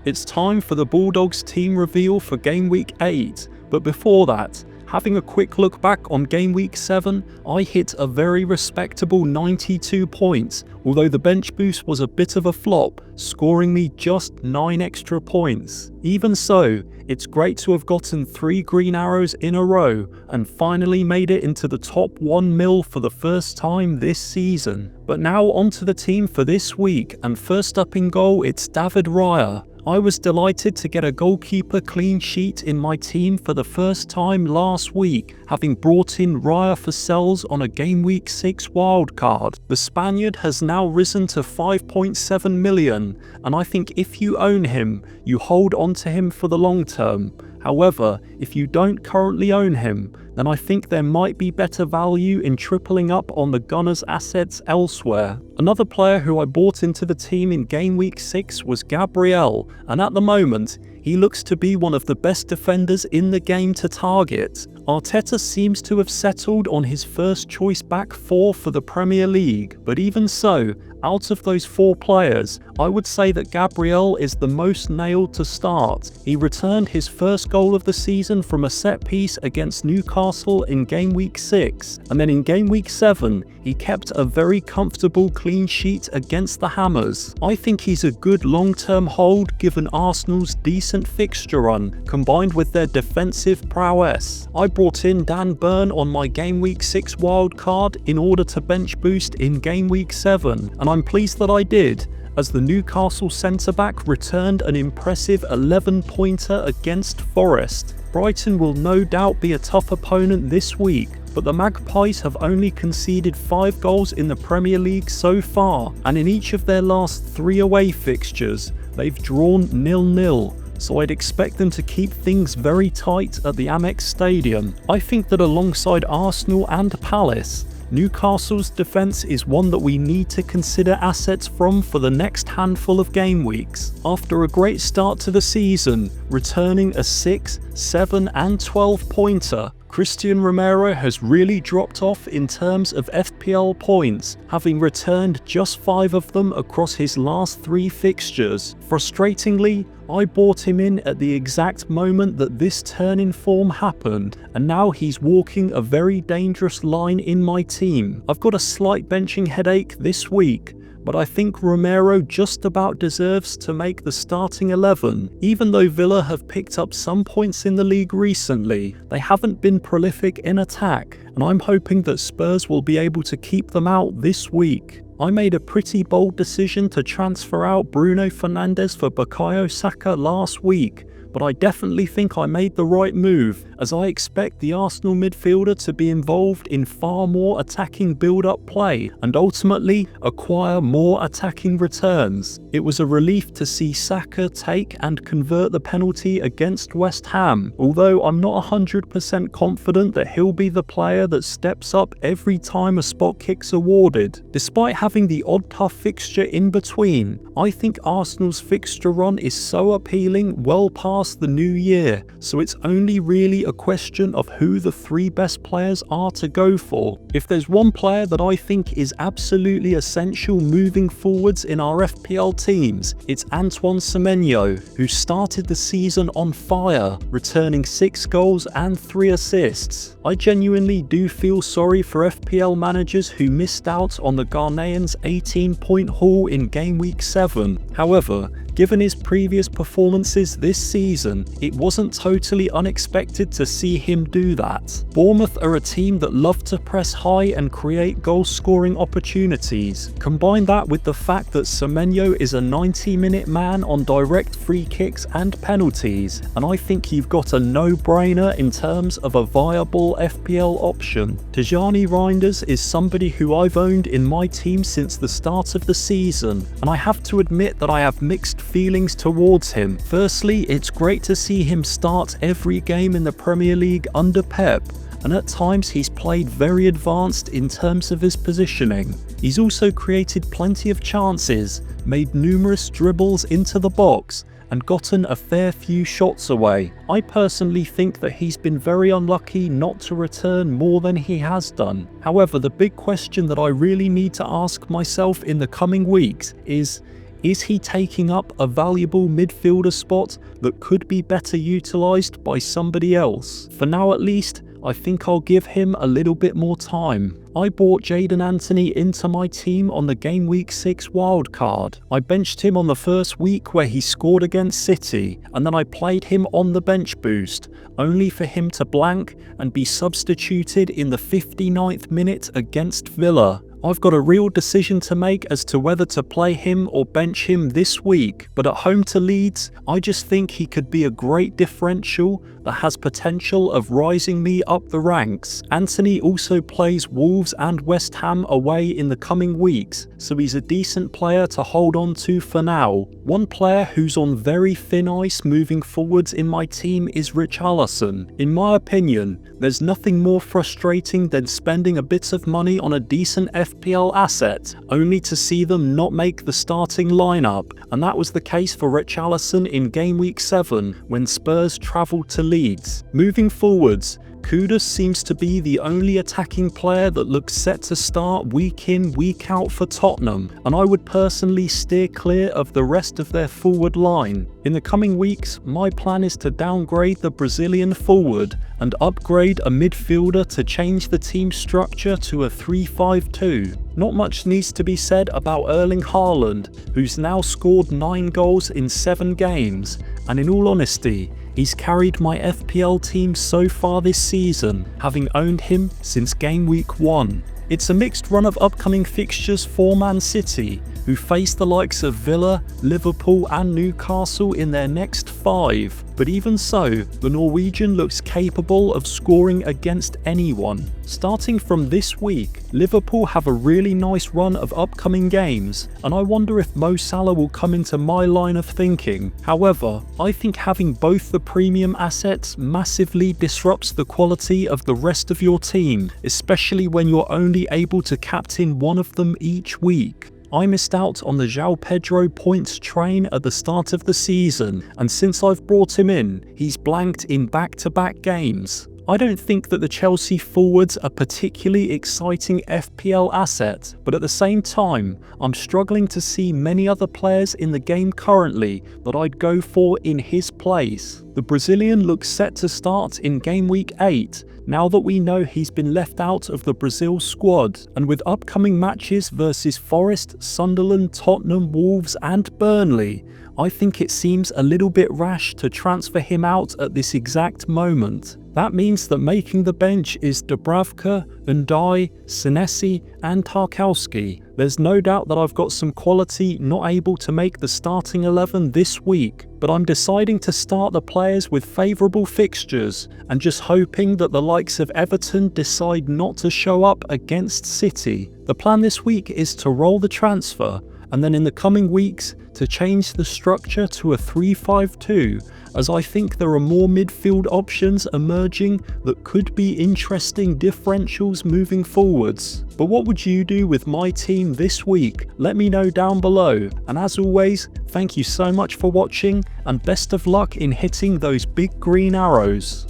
It's time for the Bulldogs team reveal for Game Week 8, but before that, having a quick look back on Game Week 7, I hit a very respectable 92 points, although the bench boost was a bit of a flop, scoring me just 9 extra points. Even so, it's great to have gotten 3 green arrows in a row and finally made it into the top 1 mil for the first time this season. But now onto the team for this week, and first up in goal it's David Raya. I was delighted to get a goalkeeper clean sheet in my team for the first time last week, having brought in Raya for Sells on a Game Week 6 wildcard. The Spaniard has now risen to 5.7 million, and I think if you own him, you hold on to him for the long term. However, if you don't currently own him, then I think there might be better value in tripling up on the Gunners' assets elsewhere. Another player who I bought into the team in Game Week 6 was Gabriel, and at the moment, he looks to be one of the best defenders in the game to target. Arteta seems to have settled on his first choice back 4 for the Premier League, but even so, out of those 4 players, I would say that Gabriel is the most nailed to start. He returned his first goal of the season from a set piece against Newcastle in Game Week 6, and then in Game Week 7, he kept a very comfortable clean sheet against the Hammers. I think he's a good long-term hold given Arsenal's decent fixture run, combined with their defensive prowess. I brought in Dan Burn on my Game Week 6 wildcard in order to bench boost in Game Week 7, and I'm pleased that I did, as the Newcastle centre-back returned an impressive 11-pointer against Forest. Brighton will no doubt be a tough opponent this week, but the Magpies have only conceded 5 goals in the Premier League so far, and in each of their last 3 away fixtures, they've drawn 0-0. So I'd expect them to keep things very tight at the Amex Stadium. I think that alongside Arsenal and Palace, Newcastle's defence is one that we need to consider assets from for the next handful of game weeks. After a great start to the season, returning a 6, 7 and 12 pointer, Christian Romero has really dropped off in terms of FPL points, having returned just 5 of them across his last 3 fixtures. Frustratingly, I bought him in at the exact moment that this turn in form happened, and now he's walking a very dangerous line in my team. I've got a slight benching headache this week, but I think Romero just about deserves to make the starting 11. Even though Villa have picked up some points in the league recently, they haven't been prolific in attack, and I'm hoping that Spurs will be able to keep them out this week. I made a pretty bold decision to transfer out Bruno Fernandes for Bukayo Saka last week, but I definitely think I made the right move, as I expect the Arsenal midfielder to be involved in far more attacking build-up play and ultimately acquire more attacking returns. It was a relief to see Saka take and convert the penalty against West Ham, although I'm not 100% confident that he'll be the player that steps up every time a spot kick's awarded. Despite having the odd tough fixture in between, I think Arsenal's fixture run is so appealing well past the new year, so it's only really a question of who the 3 best players are to go for. If there's one player that I think is absolutely essential moving forwards in our FPL teams, it's Antoine Semenyo, who started the season on fire, returning 6 goals and 3 assists. I genuinely do feel sorry for FPL managers who missed out on the Ghanaian's 18-point haul in Game Week 7. However, given his previous performances this season, it wasn't totally unexpected to see him do that. Bournemouth are a team that love to press high and create goal-scoring opportunities. Combine that with the fact that Semenyo is a 90-minute man on direct free kicks and penalties, and I think you've got a no-brainer in terms of a viable FPL option. Tijani Reinders is somebody who I've owned in my team since the start of the season, and I have to admit that I have mixed feelings towards him. Firstly, it's great to see him start every game in the Premier League under Pep, and at times he's played very advanced in terms of his positioning. He's also created plenty of chances, made numerous dribbles into the box, and gotten a fair few shots away. I personally think that he's been very unlucky not to return more than he has done. However, the big question that I really need to ask myself in the coming weeks is Is he taking up a valuable midfielder spot that could be better utilised by somebody else? For now at least, I think I'll give him a little bit more time. I bought Jadon Anthony into my team on the Game Week 6 wildcard. I benched him on the first week where he scored against City, and then I played him on the bench boost, only for him to blank and be substituted in the 59th minute against Villa. I've got a real decision to make as to whether to play him or bench him this week, but at home to Leeds, I just think he could be a great differential that has potential of rising me up the ranks. Anthony also plays Wolves and West Ham away in the coming weeks, so he's a decent player to hold on to for now. One player who's on very thin ice moving forwards in my team is Richarlison. In my opinion, there's nothing more frustrating than spending a bit of money on a decent FPL asset, only to see them not make the starting lineup, and that was the case for Richarlison in Game Week 7 when Spurs travelled to Leeds. Moving forwards, Kudus seems to be the only attacking player that looks set to start week in, week out for Tottenham, and I would personally steer clear of the rest of their forward line. In the coming weeks, my plan is to downgrade the Brazilian forward and upgrade a midfielder to change the team structure to a 3-5-2. Not much needs to be said about Erling Haaland, who's now scored 9 goals in 7 games, and in all honesty, he's carried my FPL team so far this season, having owned him since Game Week 1. It's a mixed run of upcoming fixtures for Man City, who face the likes of Villa, Liverpool and Newcastle in their next 5. But even so, the Norwegian looks capable of scoring against anyone. Starting from this week, Liverpool have a really nice run of upcoming games, and I wonder if Mo Salah will come into my line of thinking. However, I think having both the premium assets massively disrupts the quality of the rest of your team, especially when you're only able to captain one of them each week. I missed out on the João Pedro points train at the start of the season, and since I've brought him in, he's blanked in back-to-back games. I don't think that the Chelsea forwards are particularly exciting FPL asset, but at the same time, I'm struggling to see many other players in the game currently that I'd go for in his place. The Brazilian looks set to start in Game Week 8, now that we know he's been left out of the Brazil squad, and with upcoming matches versus Forest, Sunderland, Tottenham, Wolves and Burnley, I think it seems a little bit rash to transfer him out at this exact moment. That means that making the bench is Dubravka, Undai, Senesi and Tarkowski. There's no doubt that I've got some quality not able to make the starting 11 this week, but I'm deciding to start the players with favourable fixtures and just hoping that the likes of Everton decide not to show up against City. The plan this week is to roll the transfer, and then in the coming weeks to change the structure to a 3-5-2, as I think there are more midfield options emerging that could be interesting differentials moving forwards. But what would you do with my team this week? Let me know down below, and as always, thank you so much for watching and best of luck in hitting those big green arrows.